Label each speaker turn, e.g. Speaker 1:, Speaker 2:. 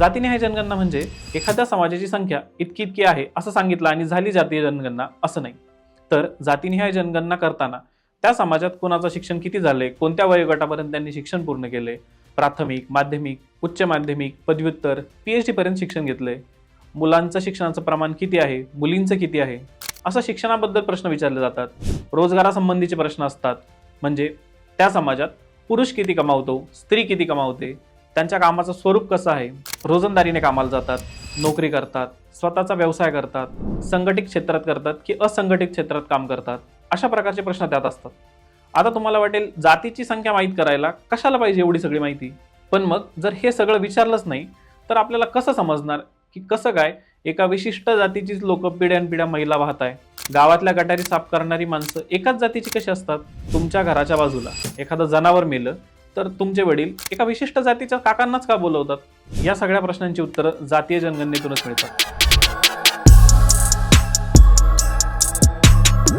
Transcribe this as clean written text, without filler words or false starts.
Speaker 1: जातीनिहाय जनगणना म्हणजे एखाद्या समाजाची संख्या इतकी इतकी आहे असं सांगितलं आणि झाली जातीय जनगणना असं नाही. तर जातीनिहाय जनगणना करताना त्या समाजात कोणाचं शिक्षण किती झालंय, कोणत्या वयोगटापर्यंत त्यांनी शिक्षण पूर्ण केले, प्राथमिक, माध्यमिक, उच्च माध्यमिक, पदव्युत्तर, PhD पर्यंत शिक्षण घेतलंय, मुलांचं शिक्षणाचं प्रमाण किती आहे, मुलींचं किती आहे, असं शिक्षणाबद्दल प्रश्न विचारले जातात. रोजगारासंबंधीचे प्रश्न असतात, म्हणजे त्या समाजात पुरुष किती कमावतो, स्त्री किती कमावते, त्यांच्या कामाचं स्वरूप कसं आहे, रोजंदारीने कामाला जातात, नोकरी करतात, स्वतःचा व्यवसाय करतात, संघटित क्षेत्रात करतात की असंघटित क्षेत्रात काम करतात, अशा प्रकारचे प्रश्न त्यात असतात. आता तुम्हाला वाटेल जातीची संख्या माहीत करायला कशाला पाहिजे एवढी सगळी माहिती. पण मग जर हे सगळं विचारलंच नाही तर आपल्याला कसं समजणार की कसं काय एका विशिष्ट जातीचीच लोक पिढ्यानपिढ्या महिला वाहत आहे. गावातल्या गटारी साफ करणारी माणसं एकाच जातीची कशी असतात. तुमच्या घराच्या बाजूला एखादं जनावर मेलं तर तुमचे वडील एका विशिष्ट जातीच्या काकांनाच का बोलवतात. या सगळ्या प्रश्नांची उत्तरं जातीय जनगणनेतूनच मिळतात.